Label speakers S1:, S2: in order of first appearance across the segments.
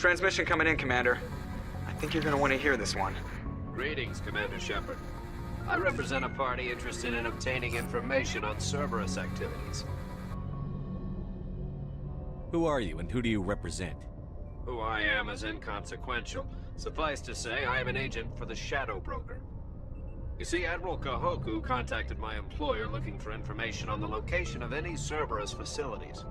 S1: Transmission coming in, Commander. I think you're gonna want to hear this one.
S2: Greetings, Commander Shepard. I represent a party interested in obtaining information on Cerberus activities.
S3: Who are you, and who do you represent?
S2: Who I am is inconsequential. Suffice to say, I am an agent for the Shadow Broker. You see, Admiral Kahoku contacted my employer looking for information on the location of any Cerberus facilities.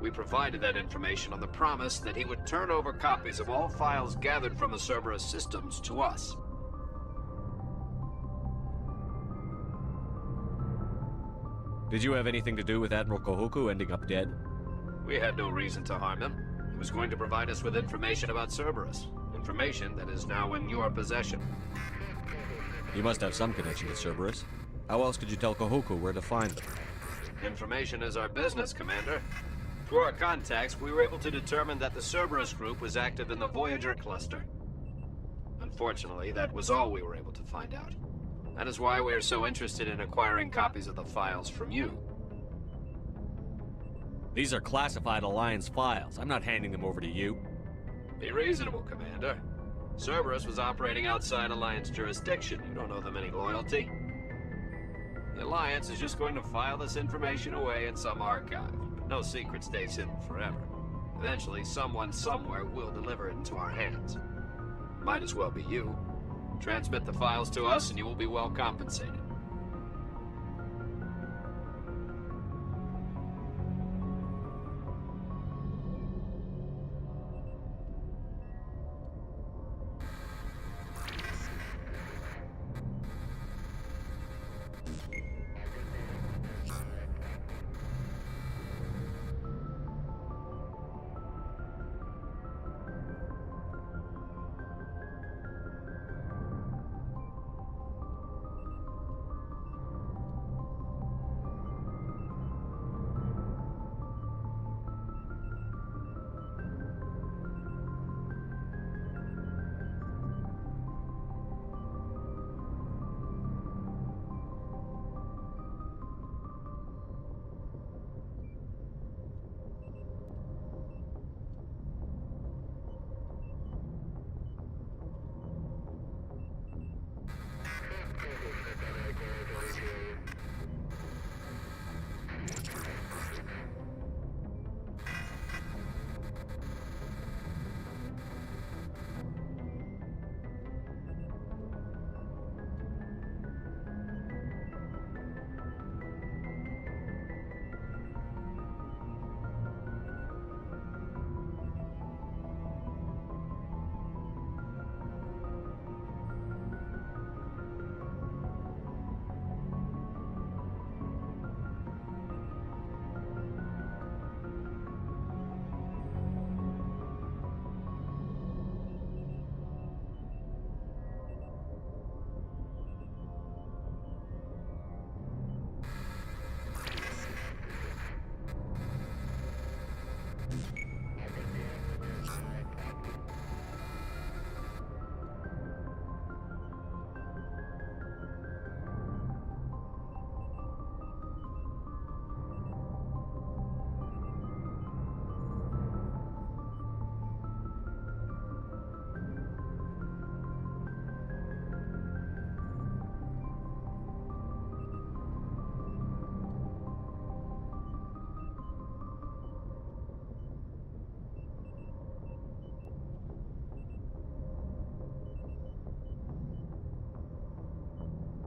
S2: We provided that information on the promise that he would turn over copies of all files gathered from the Cerberus systems to us.
S3: Did you have anything to do with Admiral Kahoku ending up dead?
S2: We had no reason to harm him. He was going to provide us with information about Cerberus. Information that is now in your possession.
S3: You must have some connection to Cerberus. How else could you tell Kahoku where to find them?
S2: Information is our business, Commander. Through our contacts, we were able to determine that the Cerberus group was active in the Voyager cluster. Unfortunately, that was all we were able to find out. That is why we are so interested in acquiring copies of the files from you.
S3: These are classified Alliance files. I'm not handing them over to you.
S2: Be reasonable, Commander. Cerberus was operating outside Alliance jurisdiction. You don't owe them any loyalty. The Alliance is just going to file this information away in some archive. No secret stays hidden forever. Eventually, someone somewhere will deliver it into our hands. Might as well be you. Transmit the files to us and you will be well compensated.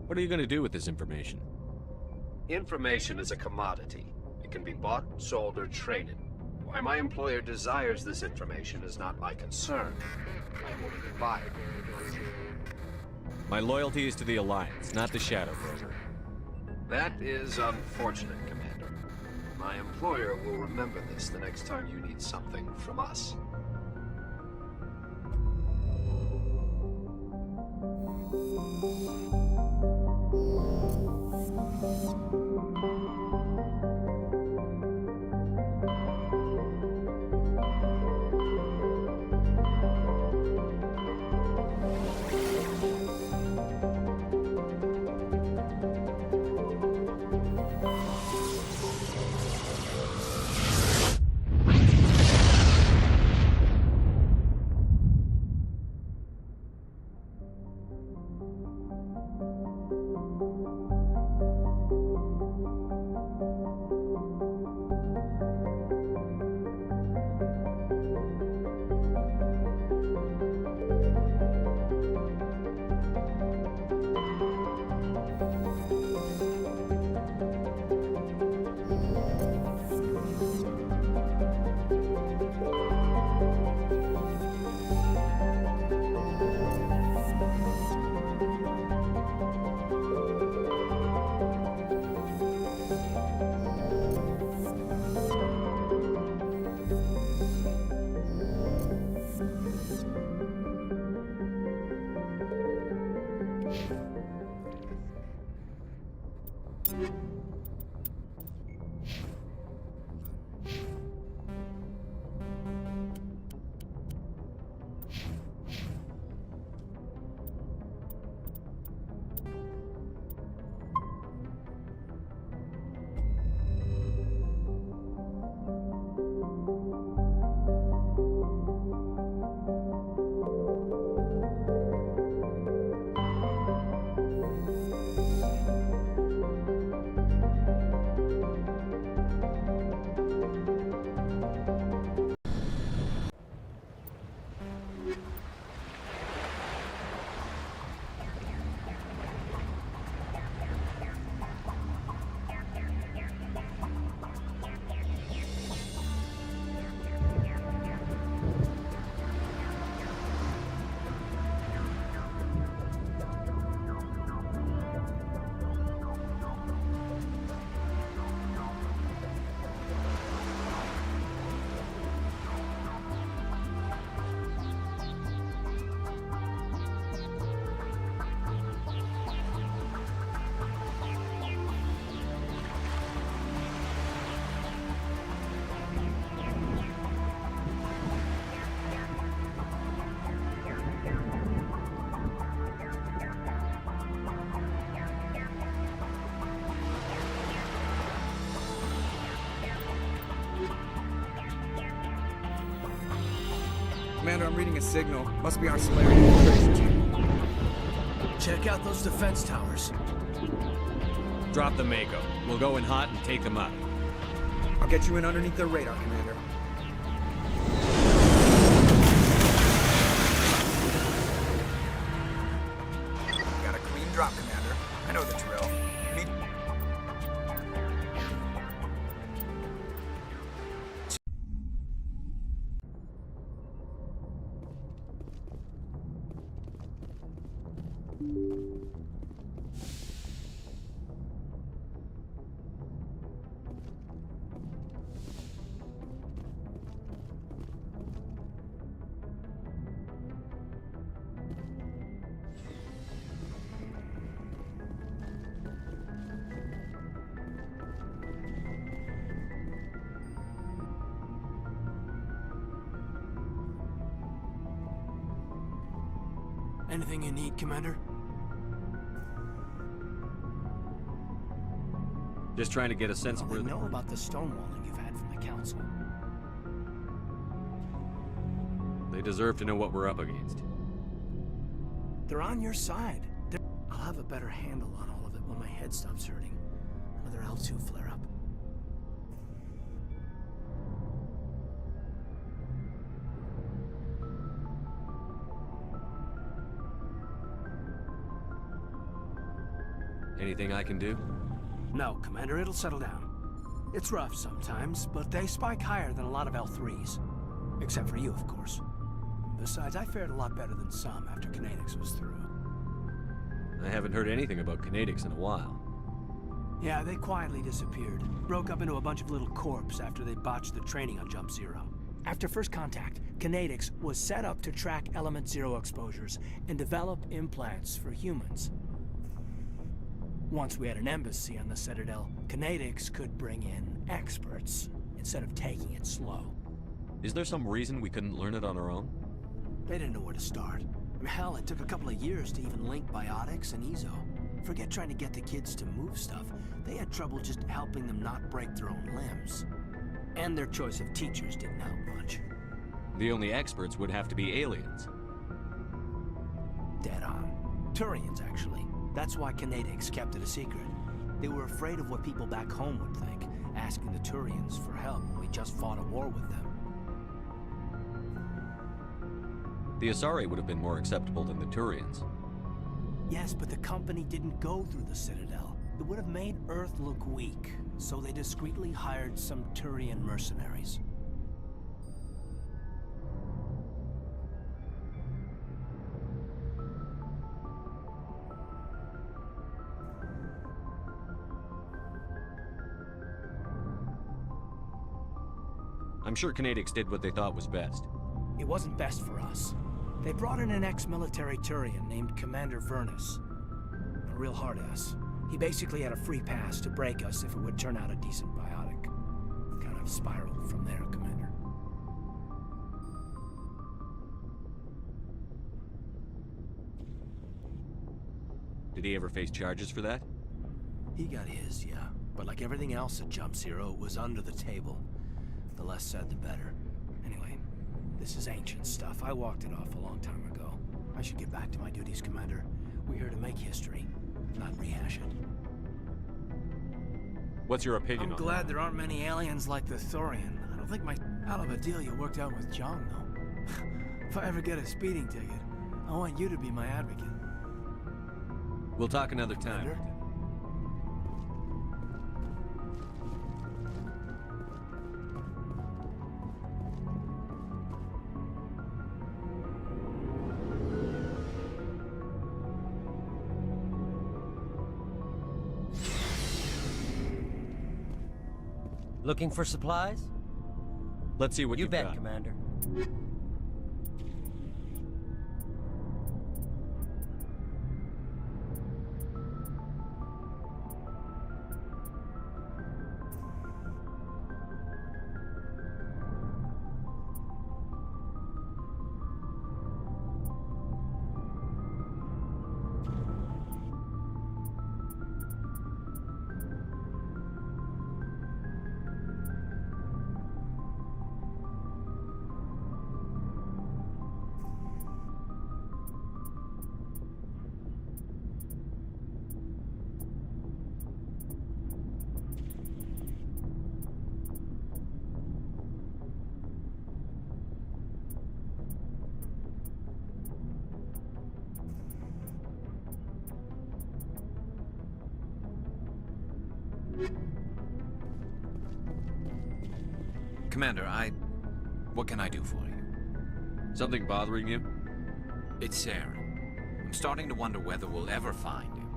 S3: What are you going to do with this information?
S2: Information is a commodity. It can be bought, sold, or traded. Why my employer desires this information is not my concern. I am only the buyer.
S3: My loyalty is to the Alliance, not the Shadow Broker.
S2: That is unfortunate, Commander. My employer will remember this the next time you need something from us.
S4: Commander, I'm reading a signal. Must be our Solarian infiltration team.
S5: Check out those defense towers.
S3: Drop the Mako. We'll go in hot and take them out.
S4: I'll get you in underneath their radar, Commander. Got a clean drop, Commander. I know the drill. Need...
S5: Anything you need, Commander?
S3: Just trying to get a sense of
S5: Well,
S3: where
S5: they know about the stonewalling you've had from the Council.
S3: they deserve to know what we're up against.
S5: They're on your side. I'll have a better handle on all of it when my head stops hurting. Another L2 flare-up.
S3: Anything I can do?
S5: No, Commander, it'll settle down. It's rough sometimes, but they spike higher than a lot of L3s. Except for you, of course. Besides, I fared a lot better than some after Kinetics was through.
S3: I haven't heard anything about Kinetics in a while.
S5: Yeah, they quietly disappeared. Broke up into a bunch of little corps after they botched the training on Jump Zero. After first contact, Kinetics was set up to track Element Zero exposures and develop implants for humans. Once we had an embassy on the Citadel, Kinetics could bring in experts instead of taking it slow.
S3: Is there some reason we couldn't learn it on our own?
S5: They didn't know where to start. Hell, it took a couple of years to even link biotics and EZO. Forget trying to get the kids to move stuff. They had trouble just helping them not break their own limbs. And their choice of teachers didn't help much.
S3: The only experts would have to be aliens.
S5: Dead on. Turians, actually. That's why Kinetics kept it a secret. They were afraid of what people back home would think, asking the Turians for help when we just fought a war with them.
S3: The Asari would have been more acceptable than the Turians.
S5: Yes, but the company didn't go through the Citadel. It would have made Earth look weak, so they discreetly hired some Turian mercenaries.
S3: I'm sure Kinetics did what they thought was best.
S5: It wasn't best for us. They brought in an ex-military Turian named Commander Vernus. A real hard-ass. He basically had a free pass to break us if it would turn out a decent biotic. Kind of spiraled from there, Commander.
S3: Did he ever face charges for that?
S5: He got his, yeah. But like everything else at Jump Zero, it was under the table. The less said, the better. Anyway, this is ancient stuff. I walked it off a long time ago. I should get back to my duties, Commander. We're here to make history, not rehash it.
S3: What's your opinion
S5: I'm
S3: on
S5: glad
S3: that?
S5: there aren't many aliens like the Thorian. I don't think my hell of a deal you worked out with John, though. If I ever get a speeding ticket, I want you to be my advocate.
S3: We'll talk another time.
S5: Commander?
S6: Looking for supplies?
S3: Let's see what
S6: You
S3: you've
S6: bet,
S3: got.
S6: Commander.
S7: Commander, what can I do for you?
S3: Something bothering you?
S7: It's Saren. I'm starting to wonder whether we'll ever find him.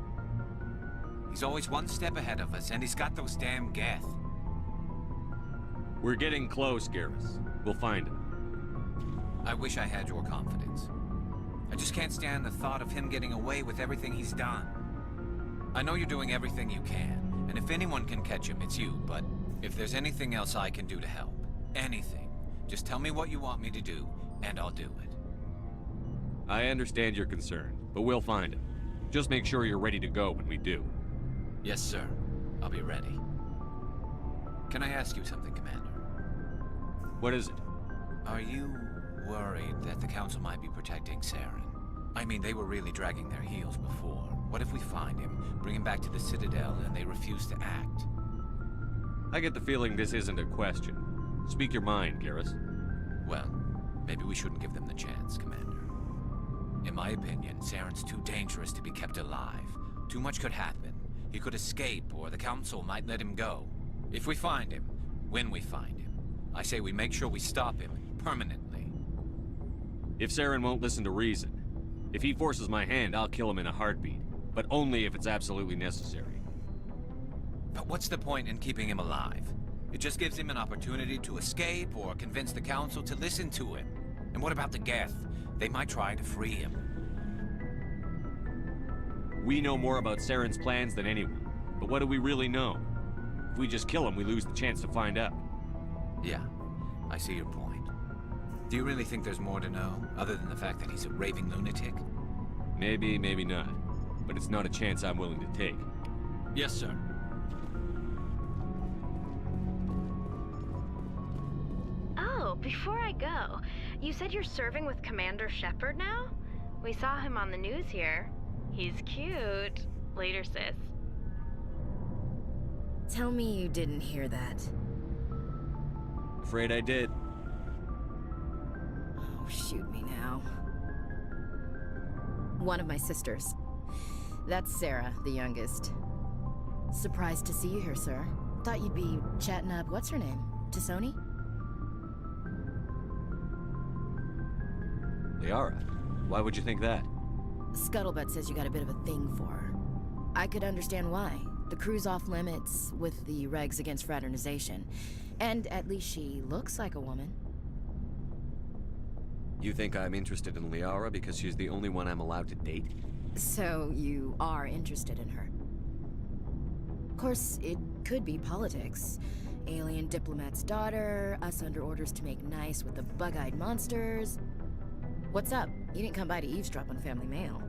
S7: He's always one step ahead of us, and he's got those damn Geth.
S3: We're getting close, Garrus. We'll find him.
S7: I wish I had your confidence. I just can't stand the thought of him getting away with everything he's done. I know you're doing everything you can, and if anyone can catch him, it's you, but if there's anything else I can do to help, anything, just tell me what you want me to do, and I'll do it.
S3: I understand your concern, but we'll find him. Just make sure you're ready to go when we do.
S7: Yes, sir. I'll be ready. Can I ask you something, Commander?
S3: What is it?
S7: Are you worried that the Council might be protecting Saren? I mean, they were really dragging their heels before. What if we find him, bring him back to the Citadel, and they refuse to act?
S3: I get the feeling this isn't a question. Speak your mind, Garrus.
S7: Well, maybe we shouldn't give them the chance, Commander. In my opinion, Saren's too dangerous to be kept alive. Too much could happen. He could escape, or the Council might let him go. If we find him, when we find him, I say we make sure we stop him permanently.
S3: If Saren won't listen to reason, if he forces my hand, I'll kill him in a heartbeat. But only if it's absolutely necessary.
S7: But what's the point in keeping him alive? It just gives him an opportunity to escape or convince the Council to listen to him. And what about the Geth? They might try to free him.
S3: We know more about Saren's plans than anyone. But what do we really know? If we just kill him, we lose the chance to find out.
S7: Yeah, I see your point. Do you really think there's more to know, other than the fact that he's a raving lunatic?
S3: Maybe, maybe not. But it's not a chance I'm willing to take.
S7: Yes, sir.
S8: Oh, before I go, you said you're serving with Commander Shepard now? We saw him on the news here. He's cute. Later, sis.
S9: Tell me you didn't hear that.
S3: Afraid I did.
S9: Oh, shoot me now. One of my sisters. That's Sarah, the youngest. Surprised to see you here, sir. Thought you'd be chatting up, what's her name? T'Soni?
S3: Liara, why would you think that?
S9: Scuttlebutt says you got a bit of a thing for her. I could understand why. The crew's off limits with the regs against fraternization. And at least she looks like a woman.
S3: You think I'm interested in Liara because she's the only one I'm allowed to date?
S9: So you are interested in her. Of course, it could be politics. Alien diplomat's daughter, us under orders to make nice with the bug-eyed monsters. What's up? You didn't come by to eavesdrop on Family Mail.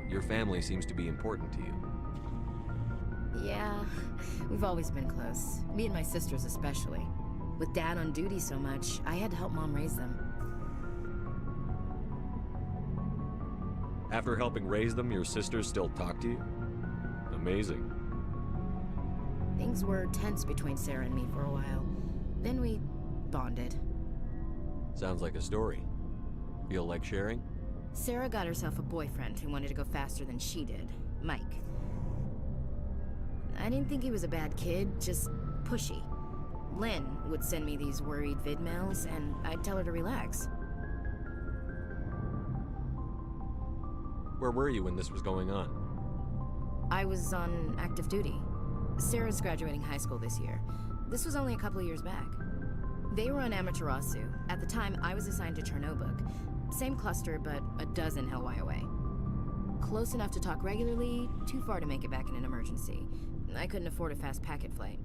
S3: Your family seems to be important to you.
S9: Yeah, we've always been close. Me and my sisters especially. With Dad on duty so much, I had to help Mom raise them.
S3: After helping raise them, your sisters still talk to you? Amazing.
S9: Things were tense between Sarah and me for a while. Then we bonded.
S3: Sounds like a story. Feel like sharing?
S9: Sarah got herself a boyfriend who wanted to go faster than she did, Mike. I didn't think he was a bad kid, just pushy. Lynn would send me these worried vidmails, and I'd tell her to relax.
S3: Where were you when this was going on?
S9: I was on active duty. Sarah's graduating high school this year. This was only a couple of years back. They were on Amaterasu. At the time, I was assigned to Chernobog. Same cluster, but a dozen LY away. Close enough to talk regularly, too far to make it back in an emergency. I couldn't afford a fast packet flight.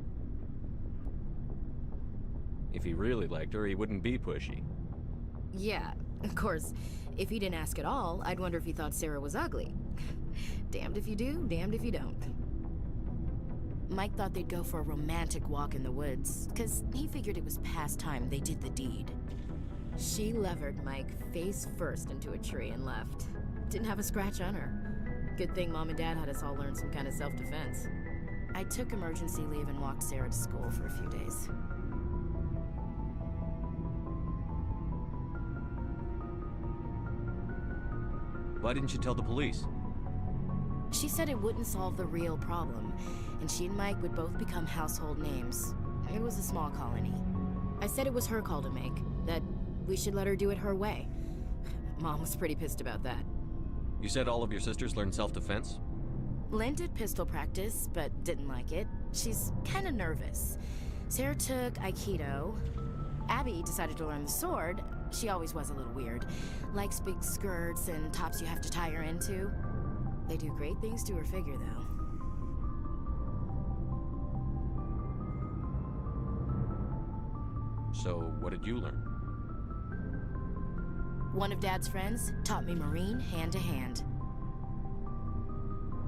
S3: If he really liked her, he wouldn't be pushy.
S9: Yeah, of course. If he didn't ask at all, I'd wonder if he thought Sarah was ugly. Damned if you do, damned if you don't. Mike thought they'd go for a romantic walk in the woods, because he figured it was past time they did the deed. She levered Mike face first into a tree and left. Didn't have a scratch on her. Good thing Mom and Dad had us all learn some kind of self-defense. I took emergency leave and walked Sarah to school for a few days.
S3: Why didn't you tell the police?
S9: She said it wouldn't solve the real problem, and she and Mike would both become household names. It was a small colony. I said it was her call to make, that we should let her do it her way. Mom was pretty pissed about that.
S3: You said all of your sisters learned self-defense?
S9: Lynn did pistol practice, but didn't like it. She's kind of nervous. Sarah took Aikido. Abby decided to learn the sword. She always was a little weird. Likes big skirts and tops you have to tie her into. They do great things to her figure, though.
S3: So, what did you learn?
S9: One of Dad's friends taught me Marine hand to hand.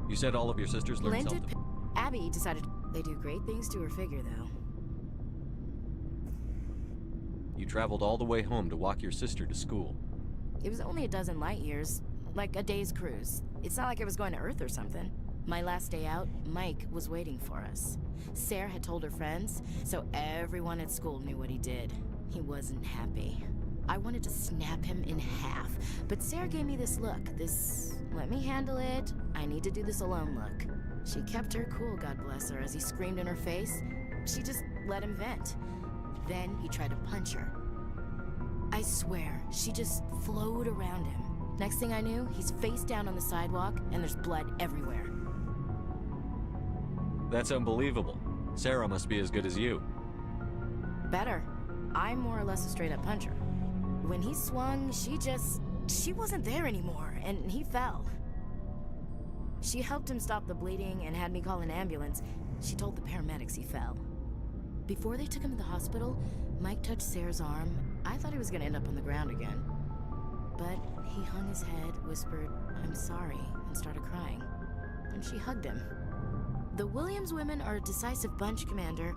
S3: You said all of your sisters learned
S9: Lynn did
S3: self-defense?
S9: Abby decided they do great things to her figure, though.
S3: You traveled all the way home to walk your sister to school.
S9: It was only a dozen light years, like a day's cruise. It's not like I was going to Earth or something. My last day out, Mike was waiting for us. Sarah had told her friends, so everyone at school knew what he did. He wasn't happy. I wanted to snap him in half, but Sarah gave me this look, this let me handle it, I need to do this alone look. She kept her cool, God bless her, as he screamed in her face. She just let him vent. Then he tried to punch her. I swear, she just flowed around him. Next thing I knew, he's face down on the sidewalk, and there's blood everywhere.
S3: That's unbelievable. Sarah must be as good as you.
S9: Better. I'm more or less a straight-up puncher. When he swung, she wasn't there anymore, and he fell. She helped him stop the bleeding and had me call an ambulance. She told the paramedics he fell. Before they took him to the hospital, Mike touched Sarah's arm. I thought he was gonna end up on the ground again. But he hung his head, whispered, "I'm sorry," and started crying. And she hugged him. The Williams women are a decisive bunch, Commander.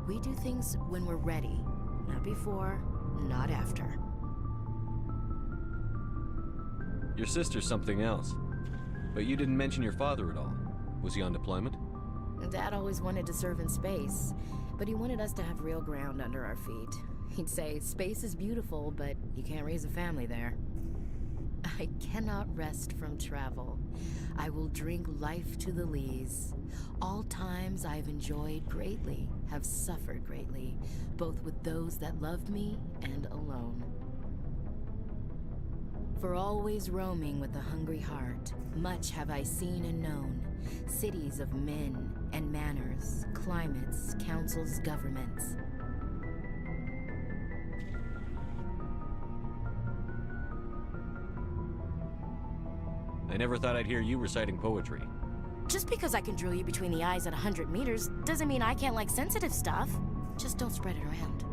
S9: We do things when we're ready. Not before, not after.
S3: Your sister's something else. But you didn't mention your father at all. Was he on deployment?
S9: Dad always wanted to serve in space, but he wanted us to have real ground under our feet. He'd say, space is beautiful, but you can't raise a family there. I cannot rest from travel. I will drink life to the lees. All times I've enjoyed greatly, have suffered greatly, both with those that loved me and alone. For always roaming with a hungry heart, much have I seen and known, cities of men and manners, climates, councils, governments.
S3: I never thought I'd hear you reciting poetry.
S9: Just because I can drill you between the eyes at 100 meters doesn't mean I can't like sensitive stuff. Just don't spread it around.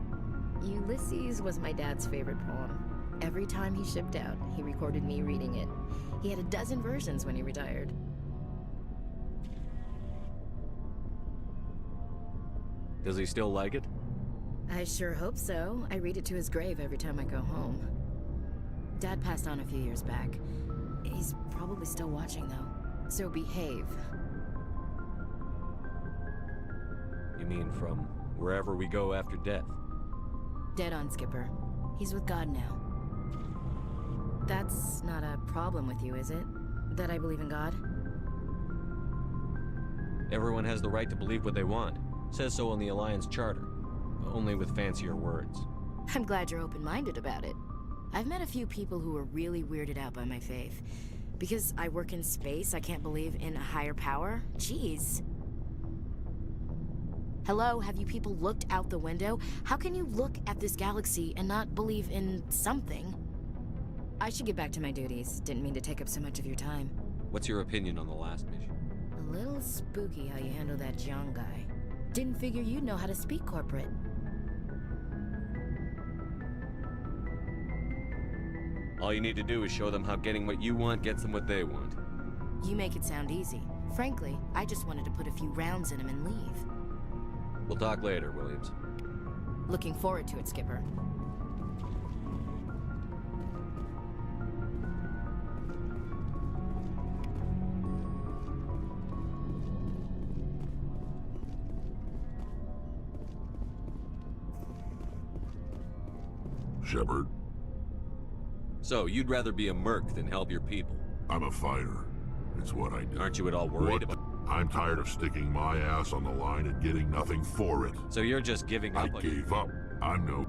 S9: Ulysses was my dad's favorite poem. Every time he shipped out, he recorded me reading it. He had a dozen versions when he retired.
S3: Does he still like it?
S9: I sure hope so. I read it to his grave every time I go home. Dad passed on a few years back. He's probably still watching, though. So behave.
S3: You mean from wherever we go after death?
S9: Dead on, Skipper. He's with God now. That's not a problem with you, is it? That I believe in God?
S3: Everyone has the right to believe what they want. Says so on the Alliance Charter. Only with fancier words.
S9: I'm glad you're open-minded about it. I've met a few people who are really weirded out by my faith. Because I work in space, I can't believe in a higher power? Jeez. Hello, have you people looked out the window? How can you look at this galaxy and not believe in something? I should get back to my duties. Didn't mean to take up so much of your time.
S3: What's your opinion on the last mission?
S9: A little spooky how you handle that John guy. Didn't figure you'd know how to speak corporate.
S3: All you need to do is show them how getting what you want gets them what they want.
S9: You make it sound easy. Frankly, I just wanted to put a few rounds in him and leave.
S3: We'll talk later, Williams.
S9: Looking forward to it, Skipper.
S10: Shepard,
S3: So, you'd rather be a merc than help your people?
S10: I'm a fighter. It's what I do.
S3: Aren't you at all worried
S10: What?
S3: about...
S10: I'm tired of sticking my ass on the line and getting nothing for it.
S3: So you're just giving
S10: I
S3: up on...
S10: gave up. I'm no...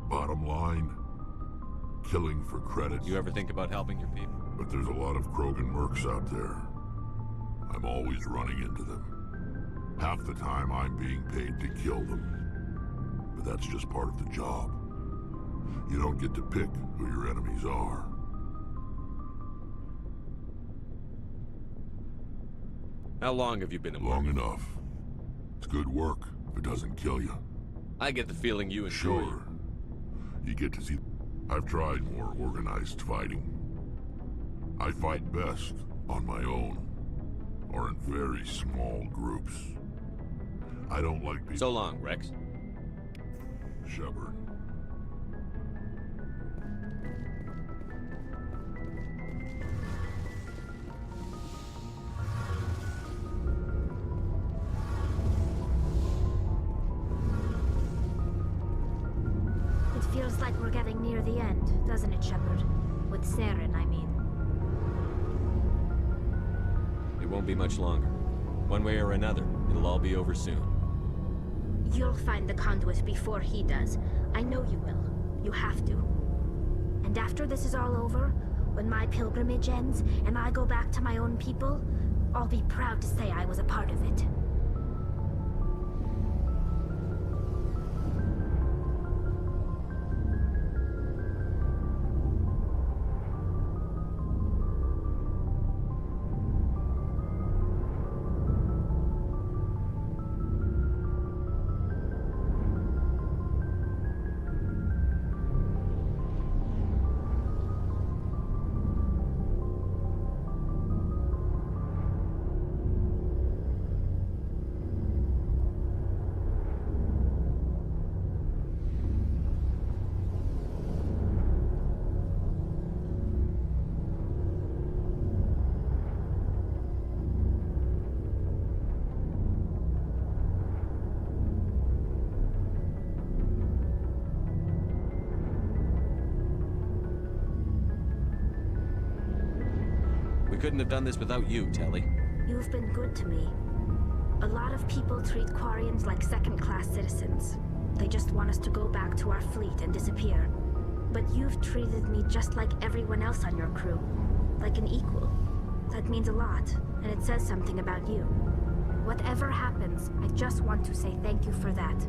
S10: Bottom line, killing for credit.
S3: You ever think about helping your people?
S10: But there's a lot of Krogan mercs out there. I'm always running into them. Half the time I'm being paid to kill them. But that's just part of the job. You don't get to pick who your enemies are.
S3: How long have you been a merc?
S10: Long enough. It's good work if it doesn't kill you.
S3: I get the feeling you enjoy
S10: Sure. You get to see... I've tried more organized fighting. I fight best on my own, or in very small groups. I don't like people...
S3: So long, Rex.
S10: Shepard.
S11: It feels like we're getting near the end, doesn't it, Shepard? With Saren, I mean.
S3: It won't be much longer. One way or another, it'll all be over soon.
S11: You'll find the conduit before he does. I know you will. You have to. And after this is all over, when my pilgrimage ends and I go back to my own people, I'll be proud to say I was a part of it.
S3: We couldn't have done this without you, Telly.
S11: You've been good to me. A lot of people treat Quarians like second-class citizens. They just want us to go back to our fleet and disappear. But you've treated me just like everyone else on your crew. Like an equal. That means a lot, and it says something about you. Whatever happens, I just want to say thank you for that.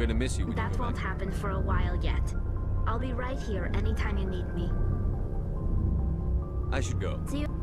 S3: gonna miss you when you
S11: That
S3: go
S11: won't
S3: back.
S11: happen for a while yet. I'll be right here anytime you need me.
S3: I should go.
S11: See you.